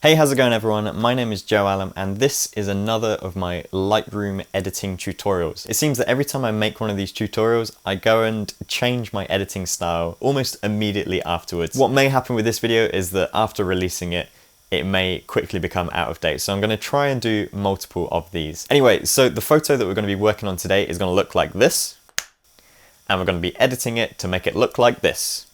Hey, how's it going everyone? My name is Joe Allam and this is another of my Lightroom editing tutorials. It seems that every time I make one of these tutorials, I go and change my editing style almost immediately afterwards. What may happen with this video is that after releasing it, it may quickly become out of date. So I'm going to try and do multiple of these. Anyway, so the photo that we're going to be working on today is going to look like this. And we're going to be editing it to make it look like this.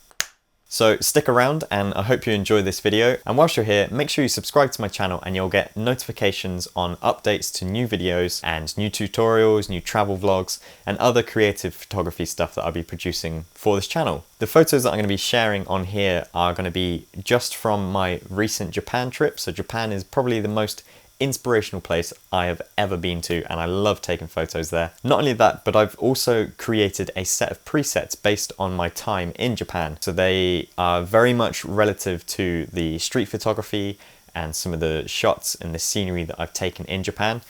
So stick around and I hope you enjoy this video, and whilst you're here make sure you subscribe to my channel and you'll get notifications on updates to new videos and new tutorials, new travel vlogs and other creative photography stuff that I'll be producing for this channel. The photos that I'm going to be sharing on here are going to be just from my recent Japan trip. So Japan is probably the most inspirational place I have ever been to and I love taking photos there. Not only that, but I've also created a set of presets based on my time in Japan. So they are very much relative to the street photography and some of the shots and the scenery that I've taken in Japan.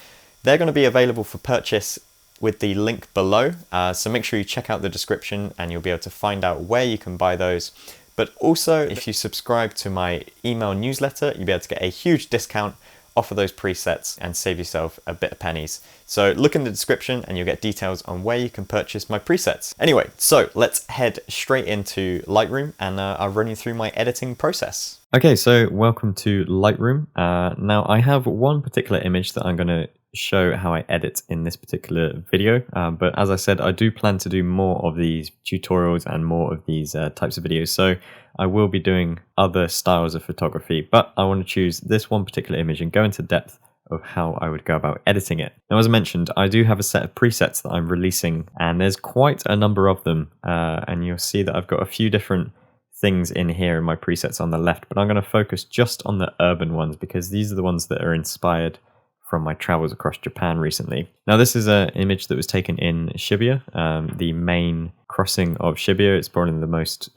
They're going to be available for purchase with the link below. So make sure you check out the description and you'll be able to find out where you can buy those. But also if you subscribe to my email newsletter, you'll be able to get a huge discount off of those presets and save yourself a bit of pennies. So look in the description and you'll get details on where you can purchase my presets. Anyway, so let's head straight into Lightroom and I'll run you through my editing process. Okay, so welcome to Lightroom. Now I have one particular image that I'm going to show how I edit in this particular video, but as I said, I do plan to do more of these tutorials and more of these types of videos, so I will be doing other styles of photography, but I want to choose this one particular image and go into depth of how I would go about editing it. Now, as I mentioned, I do have a set of presets that I'm releasing and there's quite a number of them, and you'll see that I've got a few different things in here in my presets on the left, but I'm going to focus just on the urban ones because these are the ones that are inspired from my travels across Japan recently. Now this is an image that was taken in Shibuya, the main crossing of Shibuya. It's probably one of the most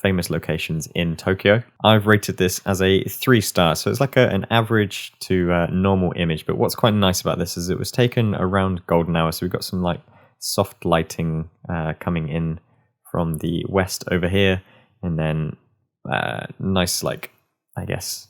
famous locations in Tokyo. I've rated this as a 3-star, so it's like an average to normal image, but what's quite nice about this is it was taken around golden hour, so we've got some like soft lighting coming in from the west over here, and then nice, like, I guess,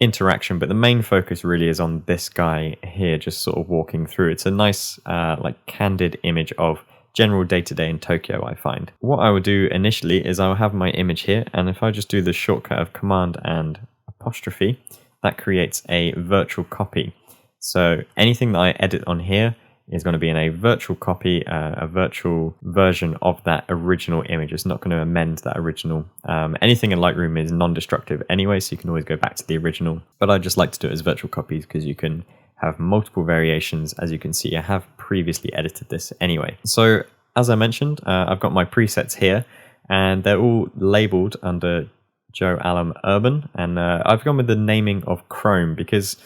interaction, but the main focus really is on this guy here just sort of walking through. It's a nice like candid image of general day-to-day in Tokyo, I find. What I would do initially is I'll have my image here, and if I just do the shortcut of Command and apostrophe, that creates a virtual copy. So anything that I edit on here is going to be in a virtual copy, a virtual version of that original image. It's not going to amend that original. Anything in Lightroom is non-destructive anyway, so you can always go back to the original. But I just like to do it as virtual copies because you can have multiple variations. As you can see, I have previously edited this anyway. So as I mentioned, I've got my presets here and they're all labeled under Joe Allam Urban. And I've gone with the naming of Chrome because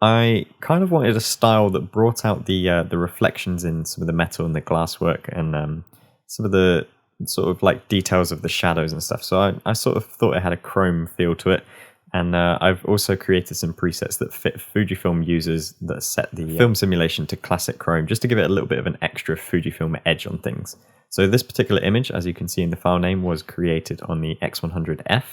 I kind of wanted a style that brought out the reflections in some of the metal and the glasswork and some of the sort of like details of the shadows and stuff. So I sort of thought it had a chrome feel to it. And I've also created some presets that fit Fujifilm users that set the film simulation to classic chrome, just to give it a little bit of an extra Fujifilm edge on things. So this particular image, as you can see in the file name, was created on the X100F.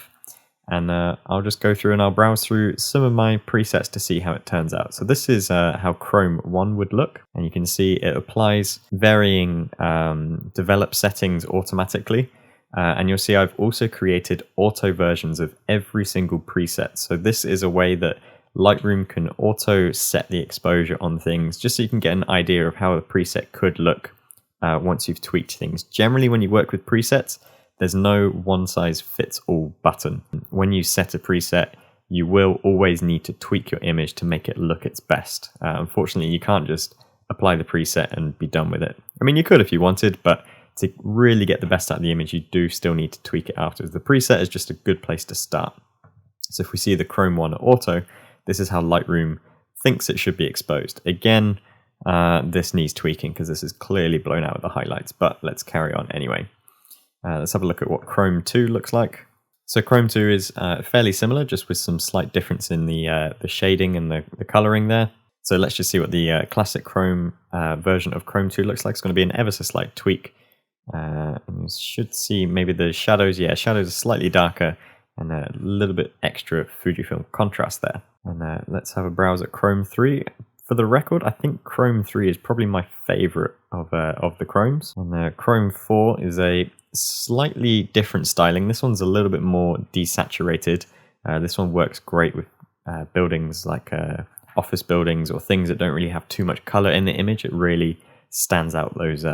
And I'll just go through and I'll browse through some of my presets to see how it turns out. So this is how Chrome 1 would look. And you can see it applies varying develop settings automatically. And you'll see I've also created auto versions of every single preset. So this is a way that Lightroom can auto set the exposure on things, just so you can get an idea of how the preset could look once you've tweaked things. Generally, when you work with presets, there's no one-size-fits-all button. When you set a preset, you will always need to tweak your image to make it look its best. Unfortunately, you can't just apply the preset and be done with it. I mean, you could if you wanted, but to really get the best out of the image, you do still need to tweak it afterwards. The preset is just a good place to start. So if we see the Chrome 1 auto, this is how Lightroom thinks it should be exposed. Again, this needs tweaking because this is clearly blown out with the highlights, but let's carry on anyway. Let's have a look at what Chrome 2 looks like. So Chrome 2 is fairly similar, just with some slight difference in the shading and the coloring there. So let's just see what the classic Chrome version of Chrome 2 looks like. It's going to be an ever so slight tweak. And you should see maybe the shadows. Yeah, shadows are slightly darker and a little bit extra Fujifilm contrast there. And let's have a browse at Chrome 3. For the record, I think Chrome 3 is probably my favorite of the Chromes. And Chrome 4 is a slightly different styling. This one's a little bit more desaturated. This one works great with buildings like office buildings or things that don't really have too much color in the image. It really stands out those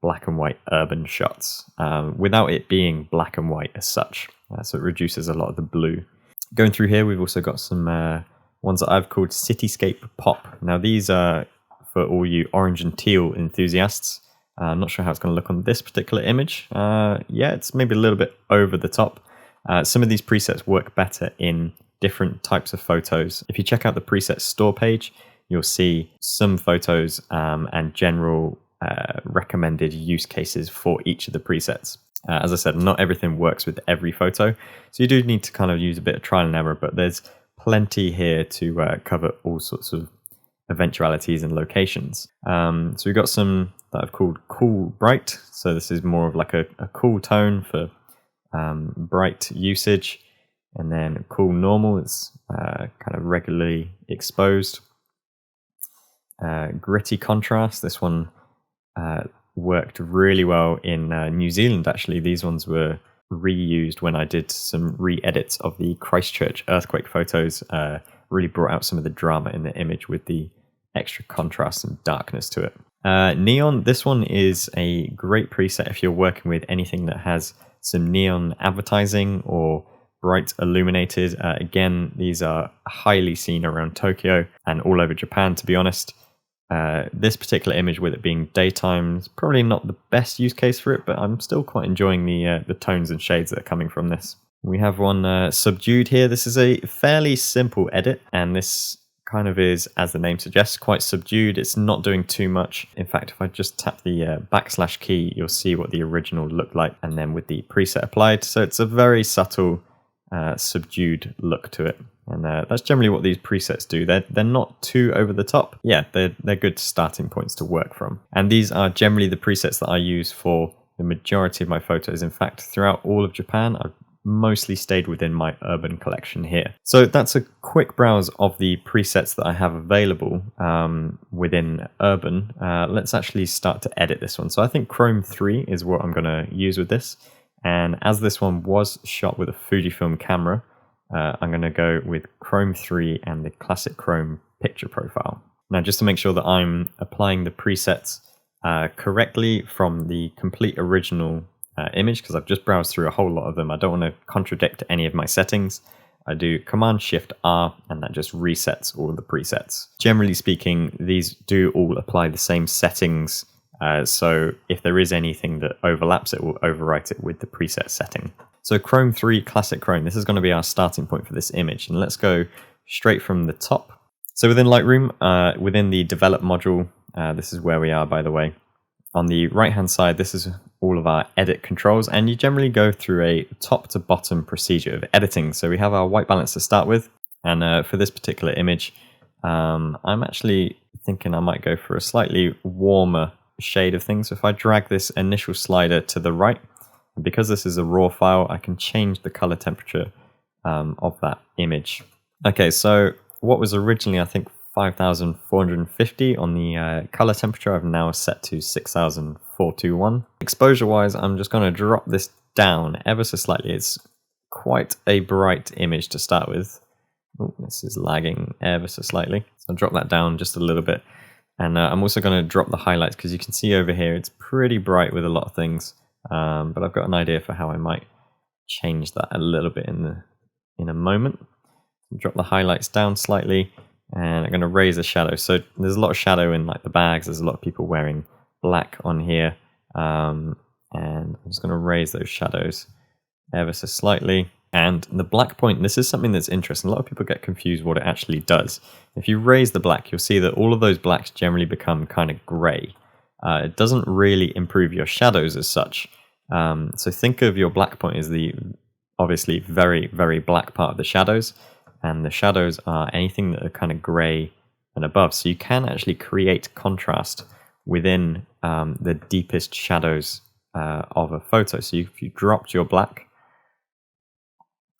black and white urban shots without it being black and white as such. So it reduces a lot of the blue. Going through here, we've also got some ones that I've called Cityscape Pop. Now these are for all you orange and teal enthusiasts. I'm not sure how it's going to look on this particular image. Yeah, it's maybe a little bit over the top. Some of these presets work better in different types of photos. If you check out the preset store page, you'll see some photos and general recommended use cases for each of the presets. As I said, not everything works with every photo, so you do need to kind of use a bit of trial and error, but there's plenty here to cover all sorts of eventualities and locations. So we've got some that I've called Cool Bright, so this is more of like a cool tone for bright usage, and then Cool Normal is kind of regularly exposed. Gritty Contrast, this one worked really well in New Zealand actually. These ones were reused when I did some re-edits of the Christchurch earthquake photos. Really brought out some of the drama in the image with the extra contrast and darkness to it. Neon, this one is a great preset if you're working with anything that has some neon advertising or bright illuminated. Again, these are highly seen around Tokyo and all over Japan, to be honest. This particular image, with it being daytime, is probably not the best use case for it, but I'm still quite enjoying the tones and shades that are coming from this. We have one Subdued here. This is a fairly simple edit, and this kind of is, as the name suggests, quite subdued. It's not doing too much. In fact, if I just tap the backslash key, you'll see what the original looked like, and then with the preset applied. So it's a very subtle, subdued look to it. And that's generally what these presets do. They're not too over the top. Yeah, they're good starting points to work from. And these are generally the presets that I use for the majority of my photos. In fact, throughout all of Japan, I've mostly stayed within my urban collection here. So that's a quick browse of the presets that I have available within urban. Let's actually start to edit this one. So I think Chrome 3 is what I'm going to use with this. And as this one was shot with a Fujifilm camera, I'm going to go with Chrome 3 and the classic Chrome picture profile. Now, just to make sure that I'm applying the presets correctly from the complete original image, because I've just browsed through a whole lot of them, I don't want to contradict any of my settings. I do Command-Shift-R, and that just resets all of the presets. Generally speaking, these do all apply the same settings, so if there is anything that overlaps, it will overwrite it with the preset setting. So Chrome 3 Classic Chrome, this is going to be our starting point for this image, and let's go straight from the top. So within Lightroom, within the Develop module, this is where we are, by the way. On the right-hand side, this is all of our edit controls, and you generally go through a top-to-bottom procedure of editing. So we have our white balance to start with, and for this particular image, I'm actually thinking I might go for a slightly warmer shade of things. So if I drag this initial slider to the right, because this is a raw file, I can change the color temperature of that image. Okay, so what was originally, I think, 5,450 on the color temperature, I've now set to 6,421. Exposure wise, I'm just going to drop this down ever so slightly. It's quite a bright image to start with. Oh, this is lagging ever so slightly. So I'll drop that down just a little bit. And I'm also going to drop the highlights, because you can see over here it's pretty bright with a lot of things. But I've got an idea for how I might change that a little bit in a moment. Drop the highlights down slightly, and I'm going to raise the shadow. So there's a lot of shadow in like the bags. There's a lot of people wearing black on here, and I'm just going to raise those shadows ever so slightly. And the black point, this is something that's interesting. A lot of people get confused what it actually does. If you raise the black, you'll see that all of those blacks generally become kind of gray. It doesn't really improve your shadows as such. So think of your black point as the obviously very, very black part of the shadows, and the shadows are anything that are kind of gray and above. So you can actually create contrast within the deepest shadows of a photo. So if you dropped your black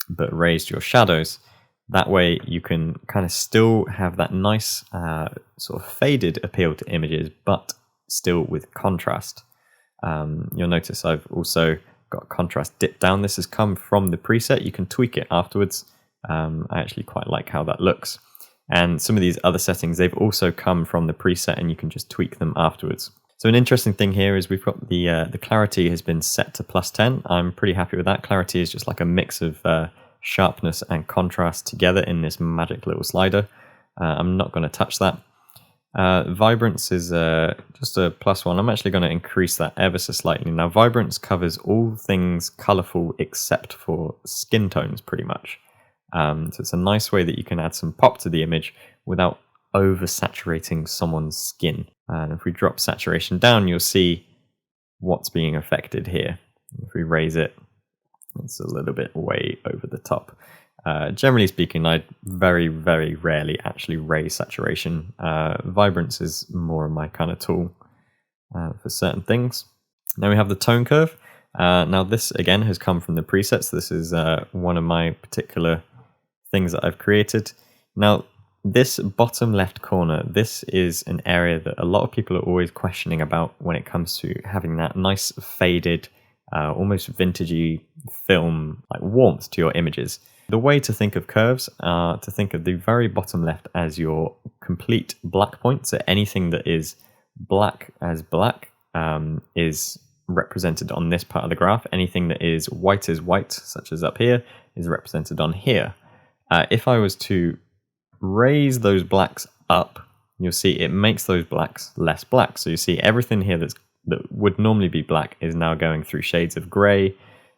but raised your shadows. That way you can kind of still have that nice sort of faded appeal to images, but still with contrast. You'll notice I've also got contrast dipped down. This has come from the preset. You can tweak it afterwards. I actually quite like how that looks. And some of these other settings, they've also come from the preset, and you can just tweak them afterwards. So an interesting thing here is we've got the clarity has been set to +10. I'm pretty happy with that. Clarity is just like a mix of sharpness and contrast together in this magic little slider. I'm not going to touch that. Vibrance is just a +1. I'm actually going to increase that ever so slightly. Now, vibrance covers all things colorful except for skin tones, pretty much. So it's a nice way that you can add some pop to the image without oversaturating someone's skin. And if we drop saturation down, you'll see what's being affected here. If we raise it, it's a little bit way over the top. Generally speaking, I very, very rarely actually raise saturation. Vibrance is more of my kind of tool for certain things. Now we have the tone curve. Now this again has come from the presets. This is one of my particular things that I've created. Now this bottom left corner, this is an area that a lot of people are always questioning about when it comes to having that nice faded, almost vintagey film like warmth to your images. The way to think of curves are to think of the very bottom left as your complete black point. So anything that is black as black is represented on this part of the graph. Anything that is white, such as up here, is represented on here. If I was to raise those blacks up, you'll see it makes those blacks less black. So you see everything here that would normally be black is now going through shades of grey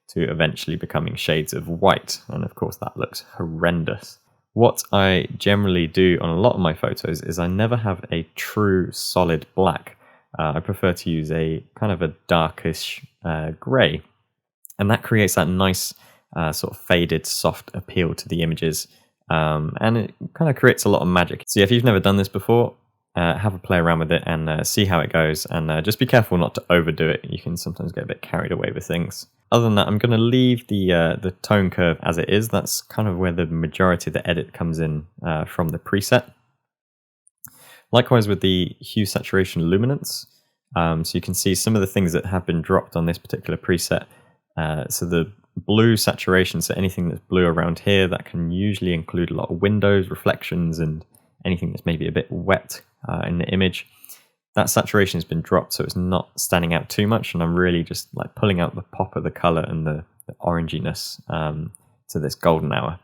to eventually becoming shades of white. And of course that looks horrendous. What I generally do on a lot of my photos is I never have a true solid black. I prefer to use a kind of a darkish grey. And that creates that nice sort of faded, soft appeal to the images. And it kind of creates a lot of magic. So if you've never done this before, have a play around with it and see how it goes. And just be careful not to overdo it. You can sometimes get a bit carried away with things. Other than that, I'm going to leave the tone curve as it is. That's kind of where the majority of the edit comes in from the preset. Likewise with the hue, saturation, luminance. So you can see some of the things that have been dropped on this particular preset. So the blue saturation, so anything that's blue around here, that can usually include a lot of windows, reflections, and anything that's maybe a bit wet in the image. That saturation has been dropped, so it's not standing out too much, and I'm really just like pulling out the pop of the color and the oranginess to this golden hour.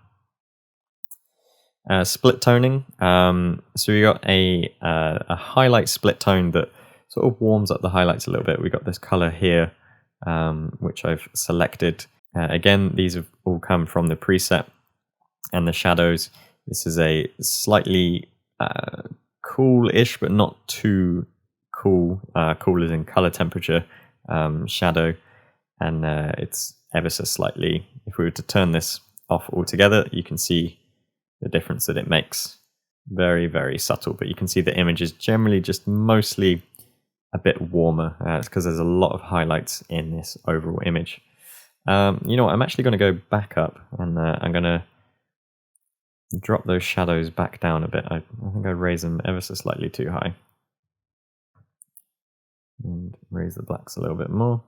Split toning. So we got a highlight split tone that sort of warms up the highlights a little bit. We got this color here, which I've selected. Again, these have all come from the preset. And the shadows. This is a slightly cool-ish, but not too cool. Cool as in color temperature shadow, and it's ever so slightly. If we were to turn this off altogether, you can see the difference that it makes. Very, very subtle, but you can see the image is generally just mostly a bit warmer. It's because there's a lot of highlights in this overall image. You know what? I'm actually going to go back up, and I'm going to drop those shadows back down a bit. I think I raised them ever so slightly too high. And raise the blacks a little bit more.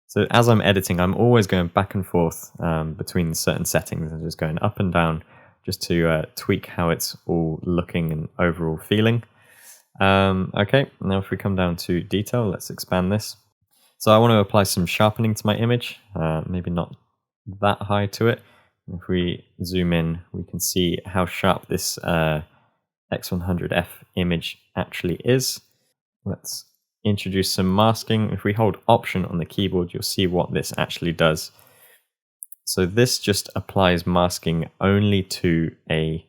So as I'm editing, I'm always going back and forth between certain settings and just going up and down just to tweak how it's all looking and overall feeling. Okay, now if we come down to detail, let's expand this. So I want to apply some sharpening to my image, maybe not that high to it. If we zoom in, we can see how sharp this X100F image actually is. Let's introduce some masking. If we hold Option on the keyboard, you'll see what this actually does. So this just applies masking only to a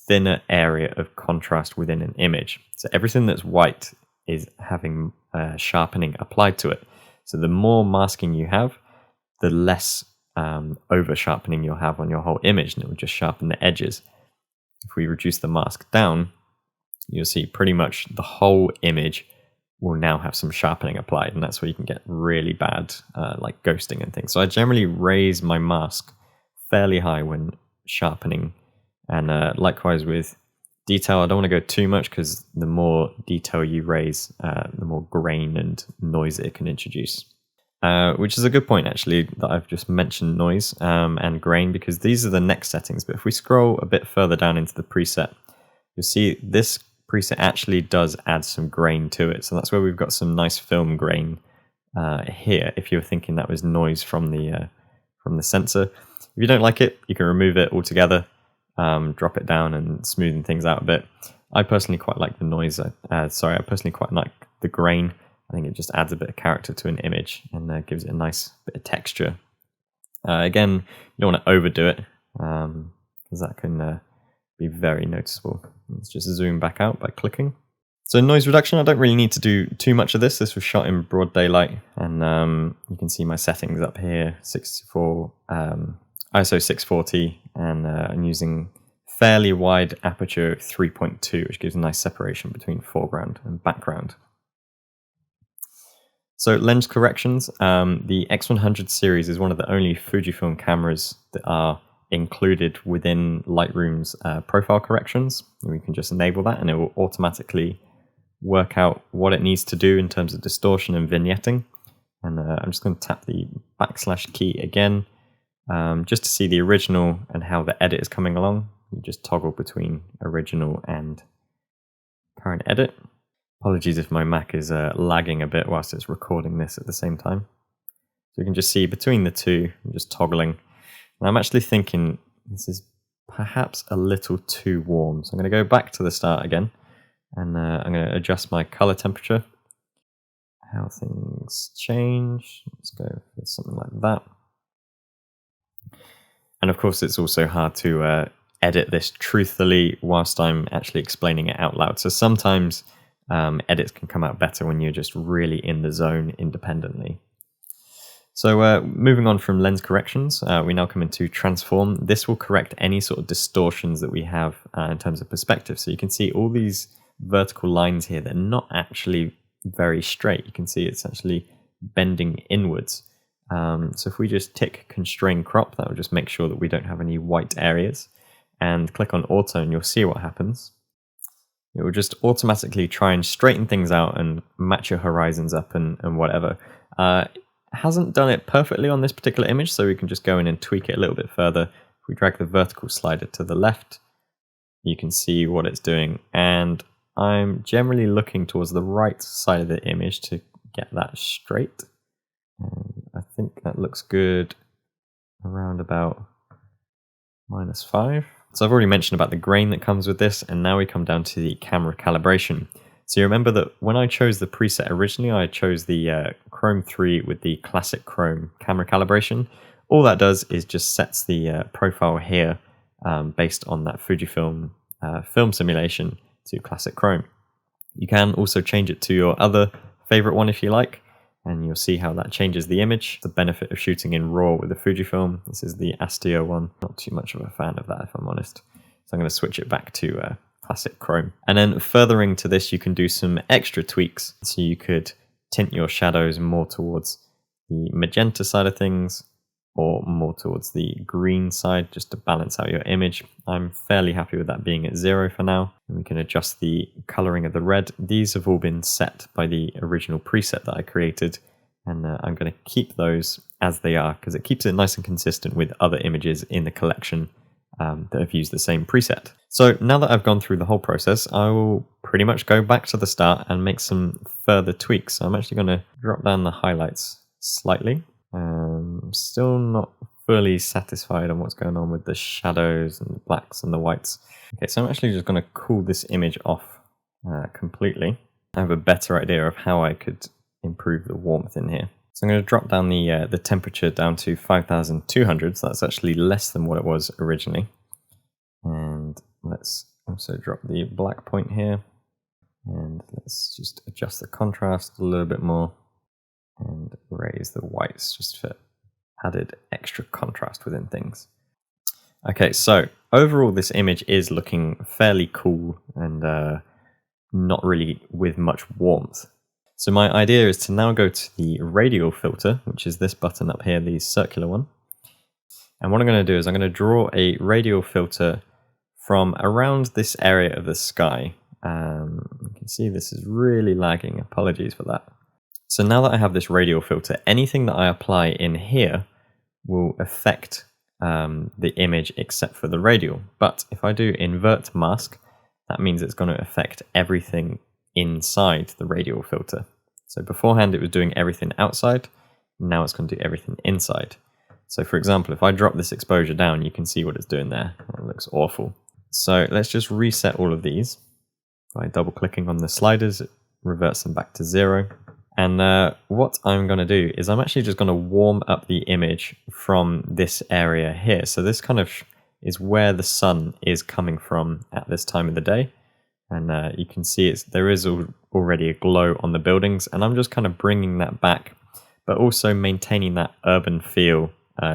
thinner area of contrast within an image. So everything that's white is having sharpening applied to it. So the more masking you have, the less over sharpening you'll have on your whole image, and it will just sharpen the edges. If we reduce the mask down, you'll see pretty much the whole image will now have some sharpening applied, and that's where you can get really bad like ghosting and things. So I generally raise my mask fairly high when sharpening, and likewise with detail. I don't want to go too much because the more detail you raise, the more grain and noise it can introduce. Which is a good point, actually, that I've just mentioned noise and grain, because these are the next settings. But if we scroll a bit further down into the preset, you'll see this preset actually does add some grain to it. So that's where we've got some nice film grain here. If you were thinking that was noise from the sensor, if you don't like it, you can remove it altogether, drop it down and smoothen things out a bit. I personally quite like the noise. I personally quite like the grain. I think it just adds a bit of character to an image and gives it a nice bit of texture. Again, you don't want to overdo it because that can be very noticeable. Let's just zoom back out by clicking. So noise reduction, I don't really need to do too much of this. This was shot in broad daylight, and you can see my settings up here, 64, ISO 640, and I'm using fairly wide aperture 3.2, which gives a nice separation between foreground and background. So lens corrections, the X100 series is one of the only Fujifilm cameras that are included within Lightroom's profile corrections. We can just enable that and it will automatically work out what it needs to do in terms of distortion and vignetting. And I'm just going to tap the / key again, just to see the original and how the edit is coming along. You just toggle between original and current edit. Apologies if my Mac is lagging a bit whilst it's recording this at the same time. So you can just see between the two, I'm just toggling. And I'm actually thinking this is perhaps a little too warm. So I'm going to go back to the start again, and I'm going to adjust my color temperature. How things change. Let's go for something like that. And of course, it's also hard to edit this truthfully whilst I'm actually explaining it out loud. So sometimes edits can come out better when you're just really in the zone independently. So moving on from lens corrections, we now come into transform. This will correct any sort of distortions that we have in terms of perspective. So you can see all these vertical lines here, they're not actually very straight. You can see it's actually bending inwards. So if we just tick constrain crop, that will just make sure that we don't have any white areas, and click on auto, and you'll see what happens. It will just automatically try and straighten things out and match your horizons up and whatever. Hasn't done it perfectly on this particular image, so we can just go in and tweak it a little bit further. If we drag the vertical slider to the left, you can see what it's doing. And I'm generally looking towards the right side of the image to get that straight. And I think that looks good around about -5. So I've already mentioned about the grain that comes with this, and now we come down to the camera calibration. So you remember that when I chose the preset originally, I chose the Chrome 3 with the classic Chrome camera calibration. All that does is just sets the profile here based on that Fujifilm film simulation to classic Chrome. You can also change it to your other favorite one if you like, and you'll see how that changes the image. The benefit of shooting in RAW with the Fujifilm. This is the Astio one. Not too much of a fan of that, if I'm honest. So I'm going to switch it back to classic Chrome. And then furthering to this, you can do some extra tweaks. So you could tint your shadows more towards the magenta side of things, or more towards the green side, just to balance out your image. I'm fairly happy with that being at 0 for now. And we can adjust the coloring of the red. These have all been set by the original preset that I created, and I'm going to keep those as they are because it keeps it nice and consistent with other images in the collection that have used the same preset. So now that I've gone through the whole process, I will pretty much go back to the start and make some further tweaks. So I'm actually going to drop down the highlights slightly. Still not fully satisfied on what's going on with the shadows and the blacks and the whites. Okay, so I'm actually just going to cool this image off completely. I have a better idea of how I could improve the warmth in here. So I'm going to drop down the temperature down to 5,200, so that's actually less than what it was originally. And let's also drop the black point here. And let's just adjust the contrast a little bit more and raise the whites just for added extra contrast within things. Okay, so overall this image is looking fairly cool and not really with much warmth. So my idea is to now go to the radial filter, which is this button up here, the circular one. And what I'm going to do is I'm going to draw a radial filter from around this area of the sky. You can see this is really lagging. Apologies for that. So now that I have this radial filter, anything that I apply in here will affect the image except for the radial. But if I do invert mask, that means it's going to affect everything inside the radial filter. So beforehand it was doing everything outside, now it's going to do everything inside. So for example, if I drop this exposure down, you can see what it's doing there. It looks awful. So let's just reset all of these. By double clicking on the sliders, it reverts them back to 0. And what I'm going to do is I'm actually just going to warm up the image from this area here. So this kind of is where the sun is coming from at this time of the day. And you can see there is already a glow on the buildings, and I'm just kind of bringing that back, but also maintaining that urban feel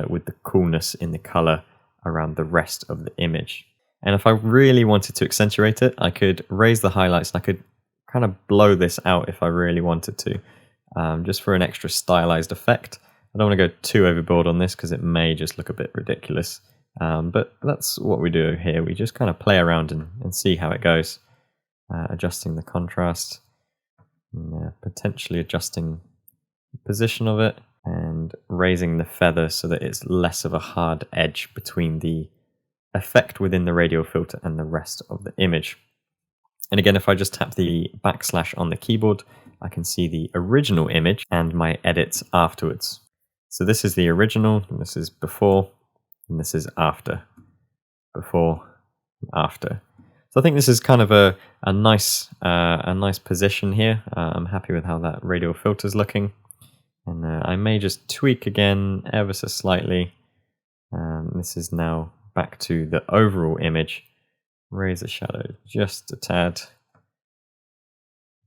with the coolness in the color around the rest of the image. And if I really wanted to accentuate it, I could raise the highlights, and I could kind of blow this out if I really wanted to, just for an extra stylized effect. I don't want to go too overboard on this because it may just look a bit ridiculous, but that's what we do here. We just kind of play around and see how it goes. Adjusting the contrast, and, potentially adjusting the position of it, and raising the feather so that it's less of a hard edge between the effect within the radial filter and the rest of the image. And again, if I just tap the backslash on the keyboard, I can see the original image and my edits afterwards. So this is the original, and this is before, and this is after. Before, after. So I think this is kind of a nice position here. I'm happy with how that radial filter is looking, and I may just tweak again ever so slightly. This is now back to the overall image. Raise the shadow just a tad.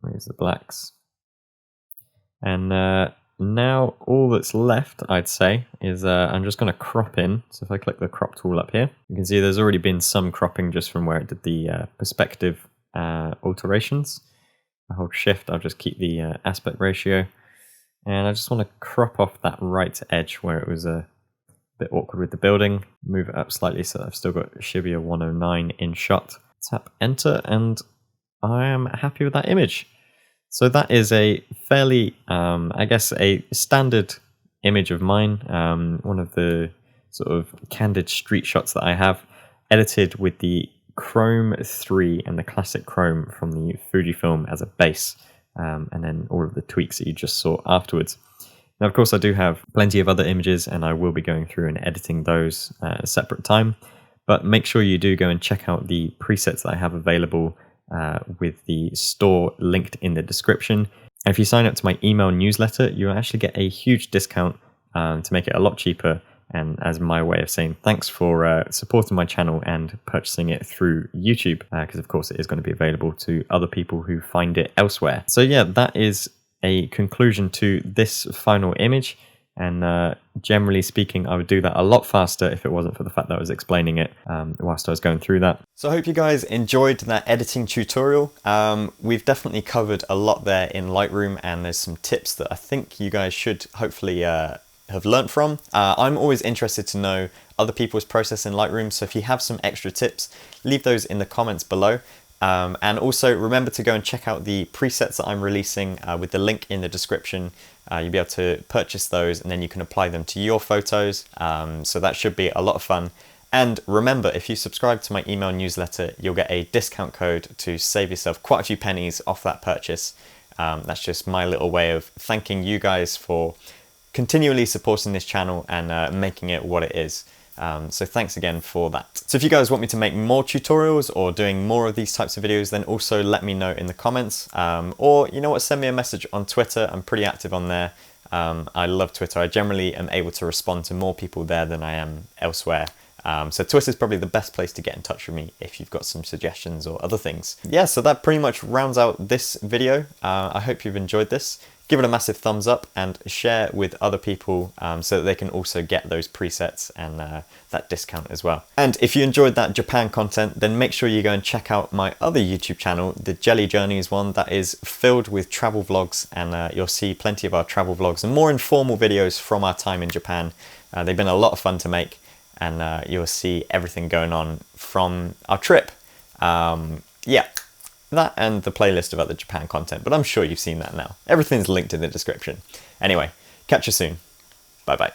Raise the blacks, and now all that's left, I'd say, is I'm just going to crop in. So if I click the crop tool up here, you can see there's already been some cropping just from where it did the perspective alterations. I hold shift, I'll just keep the aspect ratio, and I just want to crop off that right edge where it was a bit awkward with the building. Move it up slightly so that I've still got Shibuya 109 in shot. Tap enter, and I am happy with that image. So that is a fairly, I guess, a standard image of mine. One of the sort of candid street shots that I have, edited with the Chrome 3 and the classic Chrome from the Fujifilm as a base, and then all of the tweaks that you just saw afterwards. Now, of course, I do have plenty of other images, and I will be going through and editing those at a separate time. But make sure you do go and check out the presets that I have available with the store linked in the description. And if you sign up to my email newsletter, you actually get a huge discount to make it a lot cheaper, and as my way of saying thanks for supporting my channel and purchasing it through YouTube, because of course it is going to be available to other people who find it elsewhere. So yeah, that is a conclusion to this final image. And generally speaking, I would do that a lot faster if it wasn't for the fact that I was explaining it whilst I was going through that. So I hope you guys enjoyed that editing tutorial. We've definitely covered a lot there in Lightroom, and there's some tips that I think you guys should hopefully have learnt from. I'm always interested to know other people's process in Lightroom, so if you have some extra tips, leave those in the comments below. And also remember to go and check out the presets that I'm releasing with the link in the description. You'll be able to purchase those, and then you can apply them to your photos. So that should be a lot of fun. And remember, if you subscribe to my email newsletter, you'll get a discount code to save yourself quite a few pennies off that purchase. That's just my little way of thanking you guys for continually supporting this channel and making it what it is. So thanks again for that. So if you guys want me to make more tutorials or doing more of these types of videos, then also let me know in the comments, or you know what, send me a message on Twitter. I'm pretty active on there. I love Twitter. I generally am able to respond to more people there than I am elsewhere. So Twitter is probably the best place to get in touch with me if you've got some suggestions or other things. Yeah, so that pretty much rounds out this video. I hope you've enjoyed this. give it a massive thumbs up and share with other people so that they can also get those presets and that discount as well. And if you enjoyed that Japan content, then make sure you go and check out my other YouTube channel, the Jelly Journeys one, that is filled with travel vlogs, and you'll see plenty of our travel vlogs and more informal videos from our time in Japan. They've been a lot of fun to make, and you'll see everything going on from our trip. Yeah, that and the playlist of other Japan content, but I'm sure you've seen that now. Everything's linked in the description. Anyway, catch you soon. Bye bye.